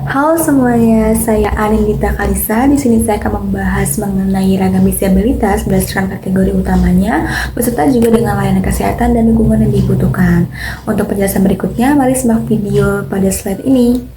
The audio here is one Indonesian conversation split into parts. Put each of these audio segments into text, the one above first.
Halo semuanya, saya Anindita Kalisa. Di sini saya akan membahas mengenai ragam disabilitas berdasarkan kategori utamanya, beserta juga dengan layanan kesehatan dan dukungan yang dibutuhkan. Untuk penjelasan berikutnya, mari simak video pada slide ini.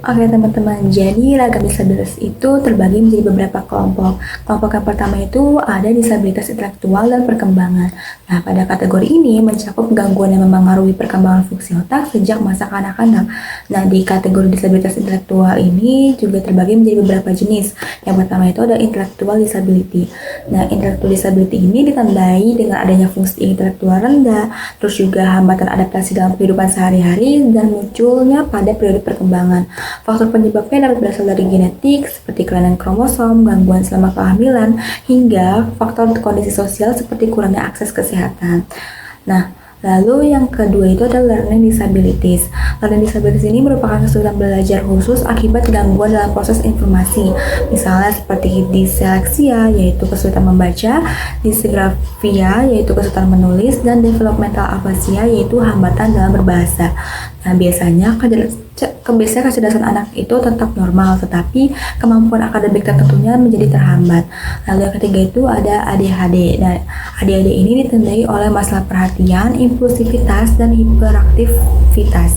Oke teman-teman, jadi ragam disabilitas itu terbagi menjadi beberapa kelompok. Kelompok yang pertama itu ada disabilitas intelektual dan perkembangan. Nah, pada kategori ini mencakup gangguan yang memengaruhi perkembangan fungsi otak sejak masa kanak-kanak. Nah, di kategori disabilitas intelektual ini juga terbagi menjadi beberapa jenis. Yang pertama itu ada intellectual disability. Nah, intellectual disability ini ditandai dengan adanya fungsi intelektual rendah, terus juga hambatan adaptasi dalam kehidupan sehari-hari, dan munculnya pada periode perkembangan. Faktor penyebabnya dapat berasal dari genetik, seperti kelainan kromosom, gangguan selama kehamilan, hingga faktor kondisi sosial seperti kurangnya akses kesehatan. Nah, lalu yang kedua itu adalah learning disabilities. Learning disabilities ini merupakan kesulitan belajar khusus akibat gangguan dalam proses informasi. Misalnya seperti dysleksia, yaitu kesulitan membaca, dysgraphia, yaitu kesulitan menulis, dan developmental aphasia, yaitu hambatan dalam berbahasa. Nah, biasanya kecerdasan anak itu tetap normal, tetapi kemampuan akademik tertentunya menjadi terhambat. Lalu yang ketiga itu ada ADHD. Nah, ADHD ini ditandai oleh masalah perhatian, impulsivitas, dan hiperaktivitas.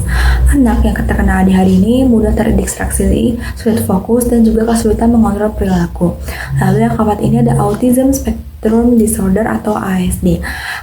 Anak yang terkena ADHD ini mudah terdistraksi, sulit fokus, dan juga kesulitan mengontrol perilaku. Lalu yang keempat ini ada Autism Spectrum Disorder atau ASD.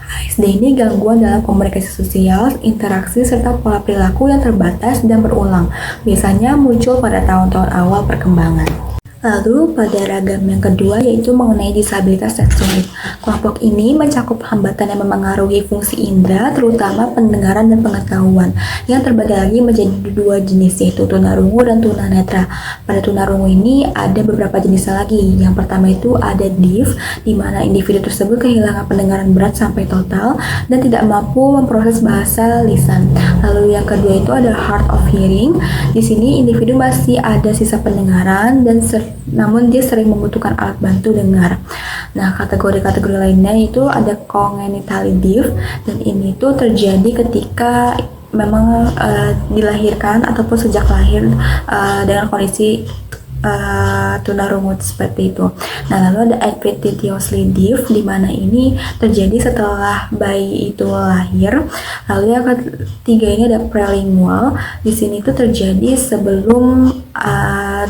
ASD ini gangguan dalam komunikasi sosial, interaksi, serta pola perilaku yang terbatas dan berulang. Biasanya muncul pada tahun-tahun awal perkembangan. Lalu pada ragam yang kedua yaitu mengenai disabilitas sensorik. Kelompok ini mencakup hambatan yang memengaruhi fungsi indera, terutama pendengaran dan pengetahuan, yang terbagi lagi menjadi dua jenis, yaitu tunarungu dan tunanetra. Pada tunarungu ini ada beberapa jenisnya lagi. Yang pertama itu ada deaf, di mana individu tersebut kehilangan pendengaran berat sampai total dan tidak mampu memproses bahasa lisan. Lalu yang kedua itu ada hard of hearing. Di sini individu masih ada sisa pendengaran dan namun dia sering membutuhkan alat bantu dengar. Nah, kategori-kategori lainnya itu ada congenitally deaf, dan ini tuh terjadi ketika memang dilahirkan ataupun sejak lahir dengan kondisi tunarungu seperti itu. Nah, lalu ada epitheliously deaf, di mana ini terjadi setelah bayi itu lahir. Lalu yang ketiga ini ada prelingual. Di sini itu terjadi sebelum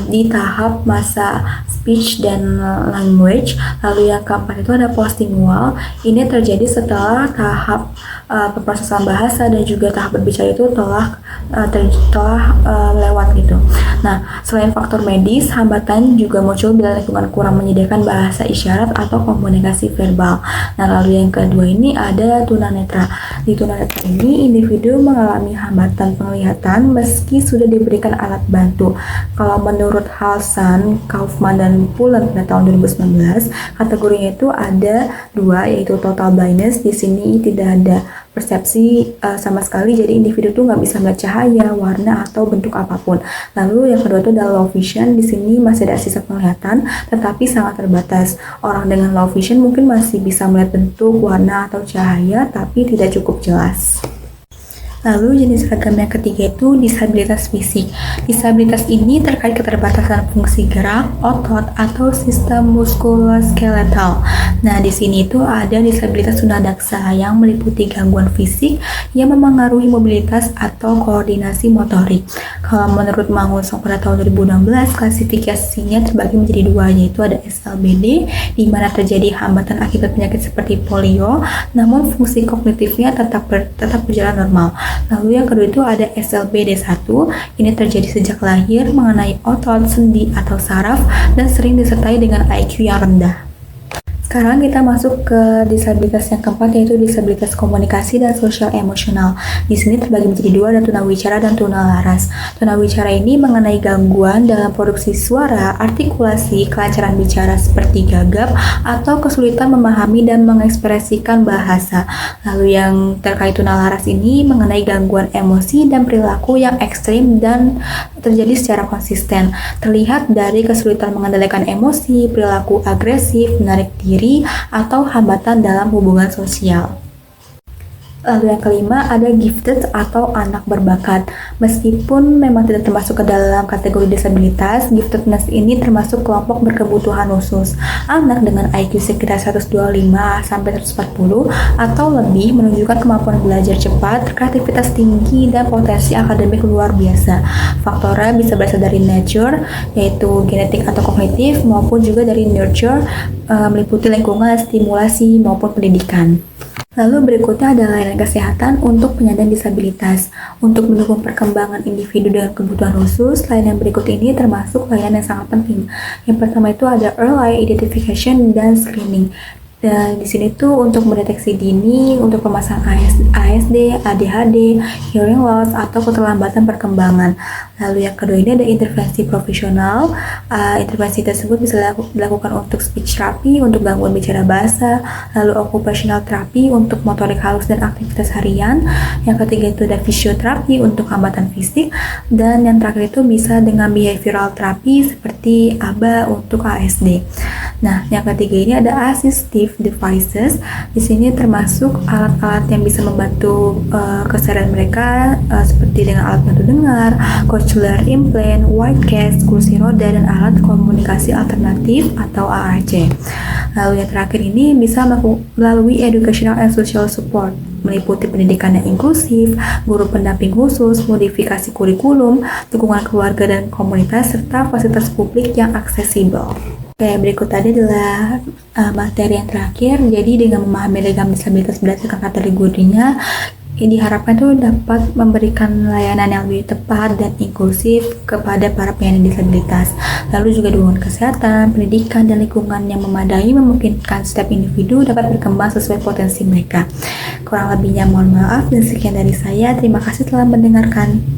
di tahap masa speech dan language. Lalu yang keempat itu ada postlingual. Ini terjadi setelah tahap pemrosesan bahasa dan juga tahap berbicara itu telah lewat gitu. Nah, selain faktor medis, hambatan juga muncul bila lingkungan kurang menyediakan bahasa isyarat atau komunikasi verbal. Nah, lalu yang kedua ini ada tunanetra. Di tunanetra ini, individu mengalami hambatan penglihatan meski sudah diberikan alat bantu. Kalau menurut Halsan, Kaufman, dan Pullen pada tahun 2019, kategorinya itu ada dua, yaitu total blindness. Di sini tidak ada persepsi sama sekali, jadi individu tuh nggak bisa melihat cahaya, warna, atau bentuk apapun. Lalu yang kedua itu adalah low vision. Di sini masih ada sisa penglihatan, tetapi sangat terbatas. Orang dengan low vision mungkin masih bisa melihat bentuk, warna, atau cahaya, tapi tidak cukup jelas. Lalu jenis ragam yang ketiga itu disabilitas fisik. Disabilitas ini terkait keterbatasan fungsi gerak, otot, atau sistem muskuloskeletal. Nah, di sini itu ada disabilitas tunadaksa yang meliputi gangguan fisik yang memengaruhi mobilitas atau koordinasi motorik. Kalau menurut Mangunsong pada tahun 2016, klasifikasinya terbagi menjadi dua, yaitu ada SLBD, di mana terjadi hambatan akibat penyakit seperti polio, namun fungsi kognitifnya tetap berjalan normal. Lalu yang kedua itu ada SLBD1, ini terjadi sejak lahir, mengenai otot, sendi, atau saraf, dan sering disertai dengan IQ yang rendah. Sekarang kita masuk ke disabilitas yang keempat, yaitu disabilitas komunikasi dan sosial emosional. Di sini terbagi menjadi dua, ada tunawicara dan tunalaras. Tunawicara ini mengenai gangguan dalam produksi suara, artikulasi, kelancaran bicara seperti gagap, atau kesulitan memahami dan mengekspresikan bahasa. Lalu yang terkait tunalaras ini mengenai gangguan emosi dan perilaku yang ekstrim dan terjadi secara konsisten. Terlihat dari kesulitan mengendalikan emosi, perilaku agresif, menarik diri, atau hambatan dalam hubungan sosial. Lalu yang kelima ada gifted atau anak berbakat. Meskipun memang tidak termasuk ke dalam kategori disabilitas, giftedness ini termasuk kelompok berkebutuhan khusus. Anak dengan IQ sekitar 125 sampai 140 atau lebih menunjukkan kemampuan belajar cepat, kreativitas tinggi, dan potensi akademik luar biasa. Faktornya bisa berasal dari nature, yaitu genetik atau kognitif, maupun juga dari nurture, meliputi lingkungan, stimulasi, maupun pendidikan. Lalu berikutnya adalah layanan kesehatan untuk penyandang disabilitas. Untuk mendukung perkembangan individu dengan kebutuhan khusus, layanan berikut ini termasuk layanan yang sangat penting. Yang pertama itu ada early identification dan screening. Dan di sini tuh untuk mendeteksi dini untuk permasalahan ASD, ADHD, hearing loss atau keterlambatan perkembangan. Lalu yang kedua ini ada intervensi profesional. Intervensi tersebut bisa dilakukan untuk speech therapy untuk gangguan bicara bahasa, lalu occupational therapy untuk motorik halus dan aktivitas harian. Yang ketiga itu ada fisioterapi untuk hambatan fisik, dan yang terakhir itu bisa dengan behavioral therapy seperti ABA untuk ASD. Nah, yang ketiga ini ada assistive devices. Di sini termasuk alat-alat yang bisa membantu keseharian mereka, seperti dengan alat bantu dengar, cochlear implant, white cast, kursi roda, dan alat komunikasi alternatif atau AAC. Lalu yang terakhir ini bisa melalui educational and social support, meliputi pendidikan yang inklusif, guru pendamping khusus, modifikasi kurikulum, dukungan keluarga dan komunitas, serta fasilitas publik yang aksesibel. Oke, berikut tadi adalah materi yang terakhir. Jadi dengan memahami ragam disabilitas berdasarkan kategorinya, diharapkan itu dapat memberikan layanan yang lebih tepat dan inklusif kepada para penyandang disabilitas. Lalu juga dukungan kesehatan, pendidikan, dan lingkungan yang memadai memungkinkan setiap individu dapat berkembang sesuai potensi mereka. Kurang lebihnya mohon maaf, dan sekian dari saya. Terima kasih telah mendengarkan.